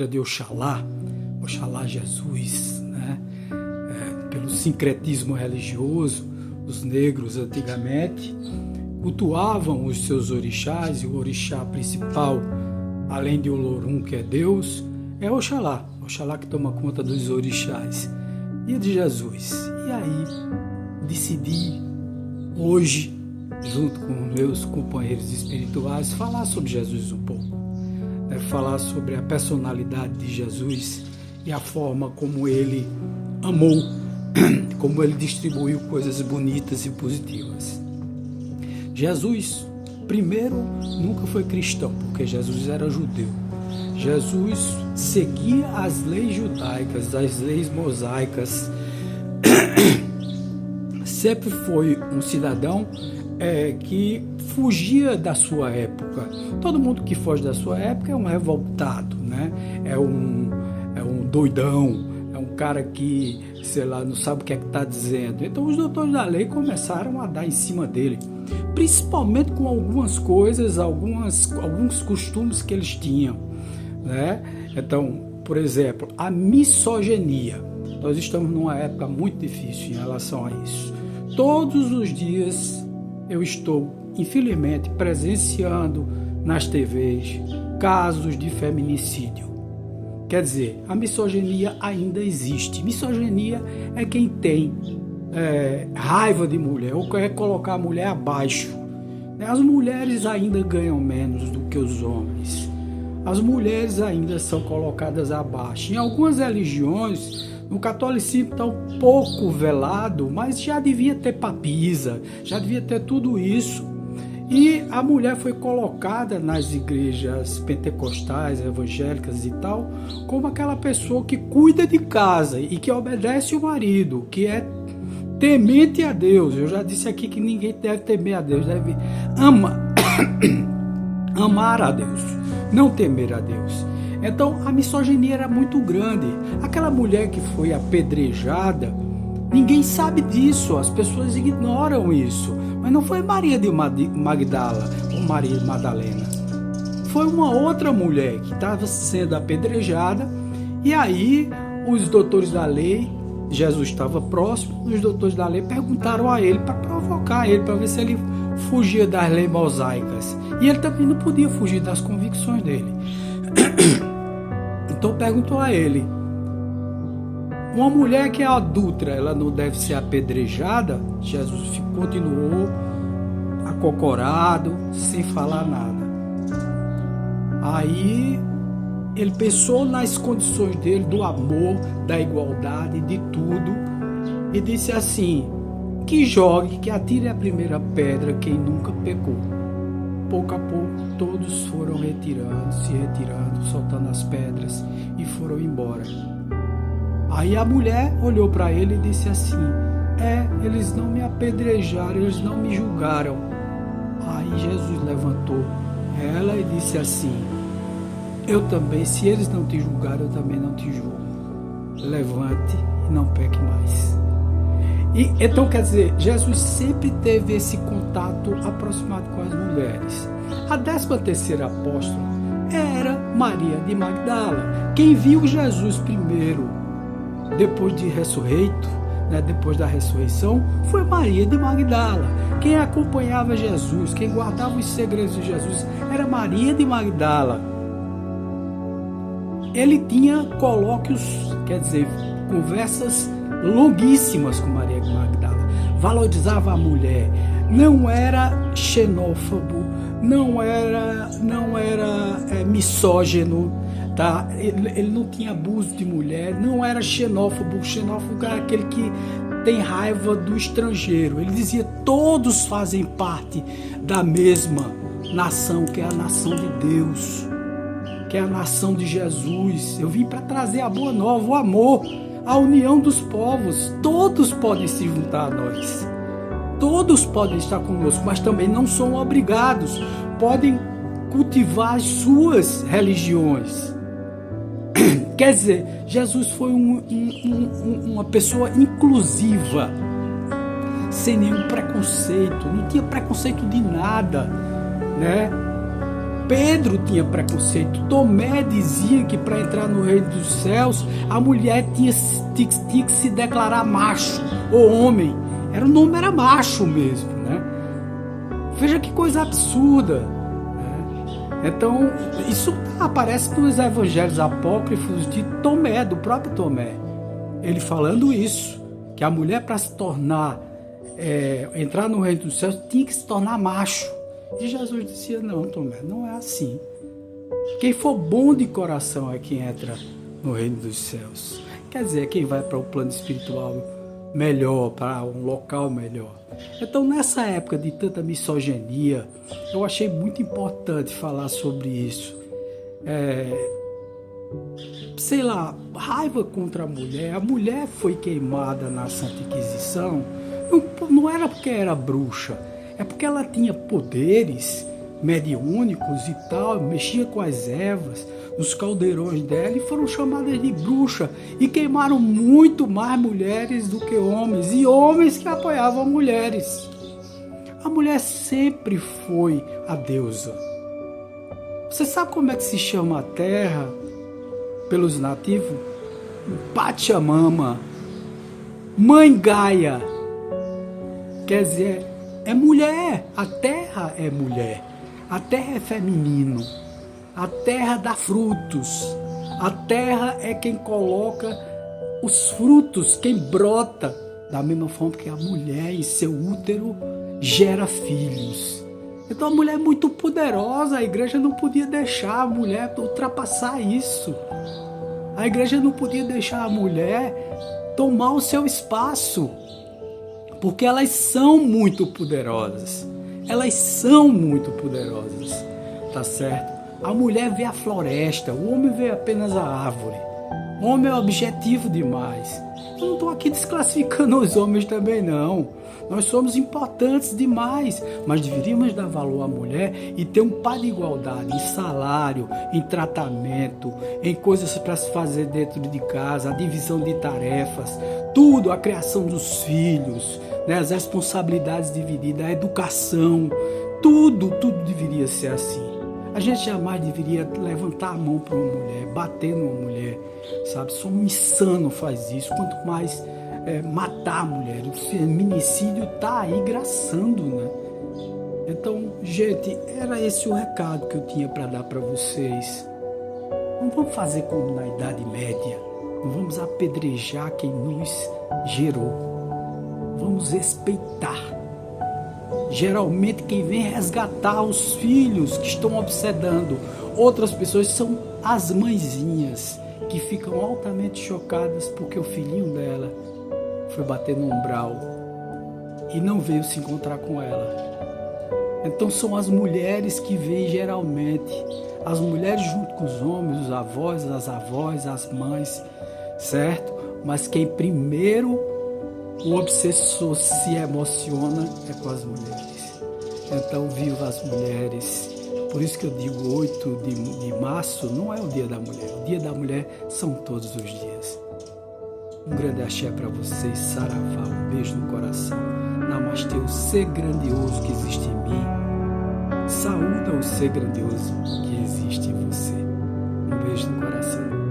de Oxalá, Oxalá Jesus, né? Pelo sincretismo religioso, os negros antigamente cultuavam os seus orixás, e o orixá principal, além de Olorum, que é Deus, é Oxalá, Oxalá que toma conta dos orixás, e de Jesus. E aí decidi hoje, junto com meus companheiros espirituais, falar sobre Jesus um pouco. Falar sobre a personalidade de Jesus e a forma como ele amou, como ele distribuiu coisas bonitas e positivas. Jesus, primeiro, nunca foi cristão, porque Jesus era judeu. Jesus seguia as leis judaicas, as leis mosaicas. Sempre foi um cidadão que fugia da sua época. Todo mundo que foge da sua época é um revoltado, né? É um doidão, é um cara que, sei lá, não sabe o que é que está dizendo. Então os doutores da lei começaram a dar em cima dele, principalmente com algumas coisas, alguns costumes que eles tinham, né? Então, por exemplo, a misoginia. Nós estamos numa época muito difícil em relação a isso. Todos os dias eu estou, infelizmente, presenciando nas TVs casos de feminicídio. Quer dizer, a misoginia ainda existe. Misoginia é quem tem raiva de mulher ou quer colocar a mulher abaixo. As mulheres ainda ganham menos do que os homens. As mulheres ainda são colocadas abaixo. Em algumas religiões, no catolicismo está um pouco velado, mas já devia ter papisa, já devia ter tudo isso. E a mulher foi colocada nas igrejas pentecostais, evangélicas e tal, como aquela pessoa que cuida de casa e que obedece o marido, que é temente a Deus. Eu já disse aqui que ninguém deve temer a Deus, deve amar a Deus, não temer a Deus. Então a misoginia era muito grande. Aquela mulher que foi apedrejada, ninguém sabe disso, as pessoas ignoram isso. Mas não foi Maria de Magdala ou Maria de Madalena. Foi uma outra mulher que estava sendo apedrejada, e aí os doutores da lei, Jesus estava próximo, os doutores da lei perguntaram a ele para provocar ele, para ver se ele fugia das leis mosaicas. E ele também não podia fugir das convicções dele. Então perguntou a ele: uma mulher que é adúltera, ela não deve ser apedrejada? Jesus continuou acocorado, sem falar nada. Aí ele pensou nas condições dele, do amor, da igualdade, de tudo, e disse assim: que jogue, que atire a primeira pedra quem nunca pecou. Pouco a pouco todos foram se retirando, soltando as pedras e foram embora. Aí a mulher olhou para ele e disse assim: eles não me apedrejaram, eles não me julgaram. Aí Jesus levantou ela e disse assim: eu também, se eles não te julgaram, eu também não te julgo. Levante e não peque mais. E então, quer dizer, Jesus sempre teve esse contato aproximado com as mulheres. A 13ª apóstola era Maria de Magdala. Quem viu Jesus primeiro, depois de ressurreito, né, depois da ressurreição, foi Maria de Magdala. Quem acompanhava Jesus, quem guardava os segredos de Jesus, era Maria de Magdala. Ele tinha colóquios, quer dizer, conversas longuíssimas com Maria de Magdala. Valorizava a mulher, não era xenófobo, não era misógino, tá? Ele não tinha abuso de mulher, não era xenófobo. Xenófobo era aquele que tem raiva do estrangeiro. Ele dizia: todos fazem parte da mesma nação, que é a nação de Deus, que é a nação de Jesus. Eu vim para trazer a boa nova, o amor, a união dos povos. Todos podem se juntar a nós, todos podem estar conosco, mas também não são obrigados, podem cultivar as suas religiões. Quer dizer, Jesus foi uma pessoa inclusiva, sem nenhum preconceito, não tinha preconceito de nada, né? Pedro tinha preconceito. Tomé dizia que para entrar no reino dos céus, a mulher tinha que se declarar macho ou homem. O nome era macho mesmo, né? Veja que coisa absurda, né? Então, isso aparece nos evangelhos apócrifos de Tomé, do próprio Tomé. Ele falando isso, que a mulher para se tornar, entrar no reino dos céus, tinha que se tornar macho. E Jesus dizia, não, Tomé, não é assim. Quem for bom de coração é quem entra no reino dos céus. Quer dizer, quem vai para o plano espiritual melhor, para um local melhor. Então, nessa época de tanta misoginia, eu achei muito importante falar sobre isso. Sei lá, raiva contra a mulher. A mulher foi queimada na Santa Inquisição, não era porque era bruxa, é porque ela tinha poderes mediúnicos e tal, mexia com as ervas, nos caldeirões dela, e foram chamadas de bruxa, e queimaram muito mais mulheres do que homens, e homens que apoiavam mulheres. A mulher sempre foi a deusa. Você sabe como é que se chama a terra pelos nativos? Pachamama, Mãe Gaia. Quer dizer, é mulher, a terra é mulher, a terra é feminino, a terra dá frutos, a terra é quem coloca os frutos, quem brota, da mesma forma que a mulher em seu útero gera filhos. Então a mulher é muito poderosa, a igreja não podia deixar a mulher ultrapassar isso. A igreja não podia deixar a mulher tomar o seu espaço, porque elas são muito poderosas. Elas são muito poderosas, tá certo? A mulher vê a floresta, o homem vê apenas a árvore. O homem é objetivo demais. Eu não estou aqui desclassificando os homens também, não. Nós somos importantes demais, mas deveríamos dar valor à mulher e ter um par de igualdade em salário, em tratamento, em coisas para se fazer dentro de casa, a divisão de tarefas, tudo, a criação dos filhos, né, as responsabilidades divididas, a educação, tudo deveria ser assim. A gente jamais deveria levantar a mão para uma mulher, bater numa mulher, sabe? Só um insano faz isso, quanto mais matar a mulher. O feminicídio está aí graçando, né? Então, gente, era esse o recado que eu tinha para dar para vocês. Não vamos fazer como na Idade Média, não vamos apedrejar quem nos gerou. Vamos respeitar. Geralmente quem vem resgatar os filhos que estão obsedando outras pessoas são as mãezinhas, que ficam altamente chocadas porque o filhinho dela foi bater no umbral e não veio se encontrar com ela. Então são as mulheres que vêm geralmente, as mulheres junto com os homens, os avós, as mães, certo? Mas quem primeiro o obsessor se emociona com as mulheres. Então, viva as mulheres. Por isso que eu digo 8 de março não é o dia da mulher. O dia da mulher são todos os dias. Um grande axé para vocês, saravá, um beijo no coração. Namastê, o ser grandioso que existe em mim. Saúda o ser grandioso que existe em você. Um beijo no coração.